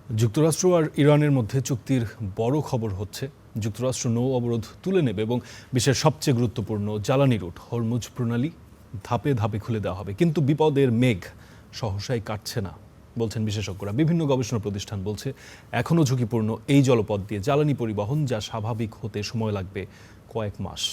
যুক্তরাষ্ট্র আর ইরানের মধ্যে চুক্তির বড় খবর হচ্ছে যুক্তরাষ্ট্র নৌ অবরোধ তুলে নেবে এবং বিশ্বের সবচেয়ে গুরুত্বপূর্ণ জ্বালানি রুট হরমুজ প্রণালী ধাপে ধাপে খুলে দেওয়া হবে। কিন্তু বিপদের মেঘ সহসাই কাটছে না বলছেন বিশেষজ্ঞরা। বিভিন্ন গবেষণা প্রতিষ্ঠান বলছে এখনও ঝুঁকিপূর্ণ এই জলপথ দিয়ে জ্বালানি পরিবহন, যা স্বাভাবিক হতে সময় লাগবে কয়েক মাস।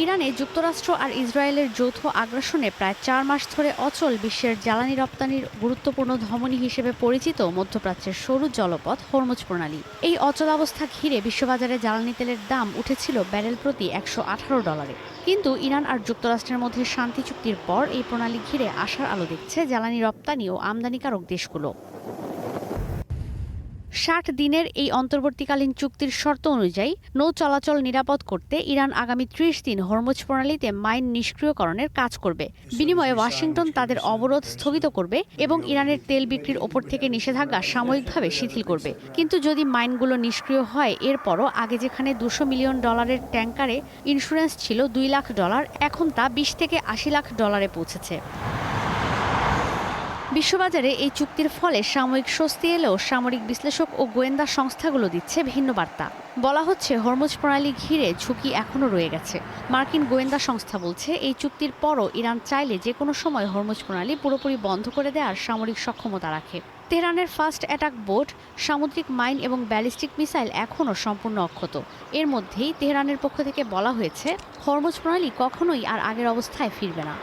ইরানে যুক্তরাষ্ট্র আর ইসরায়েলের যৌথ আগ্রাসনে প্রায় ৪ মাস ধরে অচল বিশ্বের জ্বালানি রপ্তানির গুরুত্বপূর্ণ ধমনী হিসেবে পরিচিত মধ্যপ্রাচ্যের সরু জলপথ হরমুজ প্রণালী। এই অচলাবস্থা ঘিরে বিশ্ববাজারে জ্বালানি তেলের দাম উঠেছিল ব্যারেল প্রতি $১১৮। কিন্তু ইরান আর যুক্তরাষ্ট্রের মধ্যে শান্তি চুক্তির পর এই প্রণালী ঘিরে আশার আলো দেখছে জ্বালানি রপ্তানি ও আমদানিকারক দেশগুলো। ৬০ দিনের এই অন্তর্বর্তীকালীন চুক্তির শর্ত অনুযায়ী নৌ চলাচল নিরাপদ করতে ইরান আগামী ৩০ দিন হরমুজ প্রণালীতে মাইন নিষ্ক্রিয়করণের কাজ করবে। বিনিময়ে ওয়াশিংটন তাদের অবরোধ স্থগিত করবে এবং ইরানের তেল বিক্রির ওপর থেকে নিষেধাজ্ঞা সাময়িকভাবে শিথিল করবে। কিন্তু যদি মাইনগুলো নিষ্ক্রিয় হয়, এরপরও আগে যেখানে $২০০ মিলিয়ন ট্যাঙ্কারে ইন্স্যুরেন্স ছিল $২ লাখ, এখন তা $২০ থেকে $৮০ লাখ পৌঁছেছে। বিশ্ববাজারে এই চুক্তির ফলে সাময়িক স্বস্তি এলেও সামরিক বিশ্লেষক ও গোয়েন্দা সংস্থাগুলো দিচ্ছে ভিন্ন বার্তা। বলা হচ্ছে হরমুজ প্রণালী ঘিরে ঝুঁকি এখনও রয়ে গেছে। মার্কিন গোয়েন্দা সংস্থা বলছে এই চুক্তির পরও ইরান চাইলে যে কোনো সময় হরমুজ প্রণালী পুরোপুরি বন্ধ করে দেওয়ার সামরিক সক্ষমতা রাখে। তেহরানের ফার্স্ট অ্যাটাক বোট, সামুদ্রিক মাইন এবং ব্যালিস্টিক মিসাইল এখনও সম্পূর্ণ অক্ষত। এর মধ্যেই তেহরানের পক্ষ থেকে বলা হয়েছে হরমুজ প্রণালী কখনোই আর আগের অবস্থায় ফিরবে না।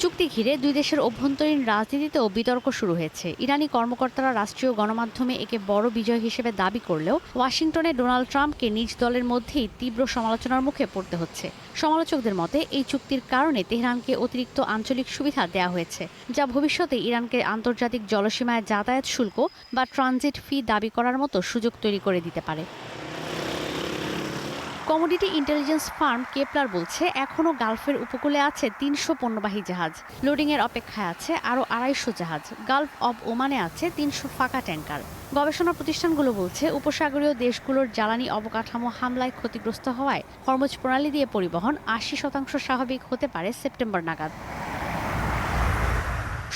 চুক্তি ঘিরে দুই দেশের অভ্যন্তরীণ রাজনীতিতেও বিতর্ক শুরু হয়েছে। ইরানি কর্মকর্তারা রাষ্ট্রীয় গণমাধ্যমে একে বড় বিজয় হিসেবে দাবি করলেও ওয়াশিংটনে ডোনাল্ড ট্রাম্পকে নিজ দলের মধ্যেই তীব্র সমালোচনার মুখে পড়তে হচ্ছে। সমালোচকদের মতে এই চুক্তির কারণে তেহরানকে অতিরিক্ত আঞ্চলিক সুবিধা দেওয়া হয়েছে, যা ভবিষ্যতে ইরানকে আন্তর্জাতিক জলসীমায় যাতায়াত শুল্ক বা ট্রানজিট ফি দাবি করার মতো সুযোগ তৈরি করে দিতে পারে। কমোডিটি ইন্টেলিজেন্স ফার্ম কেপলার বলছে এখনও গালফের উপকূলে আছে ৩০০ পণ্যবাহী জাহাজ। লোডিংয়ের অপেক্ষায় আছে আরও ২৫০ জাহাজ। গালফ অব ওমানে আছে ৩০০ ফাঁকা ট্যাঙ্কার। গবেষণা প্রতিষ্ঠানগুলো বলছে উপসাগরীয় দেশগুলোর জ্বালানি অবকাঠামো হামলায় ক্ষতিগ্রস্ত হওয়ায় হরমুজ প্রণালী দিয়ে পরিবহন ৮০% স্বাভাবিক হতে পারে সেপ্টেম্বর নাগাদ।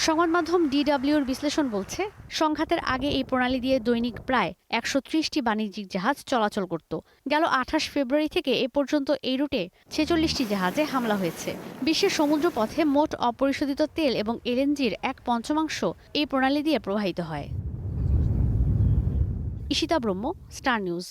সংবাদ মাধ্যম DWর বিশ্লেষণ বলছে সংঘাতের আগে এই প্রণালী দিয়ে দৈনিক প্রায় ১৩০টি বাণিজ্যিক জাহাজ চলাচল করত। গেল ২৮ ফেব্রুয়ারি থেকে এ পর্যন্ত এই রুটে ৪৬টি জাহাজে হামলা হয়েছে। বিশ্বের সমুদ্রপথে মোট অপরিশোধিত তেল এবং LNGর ১/৫ এই প্রণালী দিয়ে প্রবাহিত হয়। ঈশিতা ব্রহ্ম, স্টার নিউজ।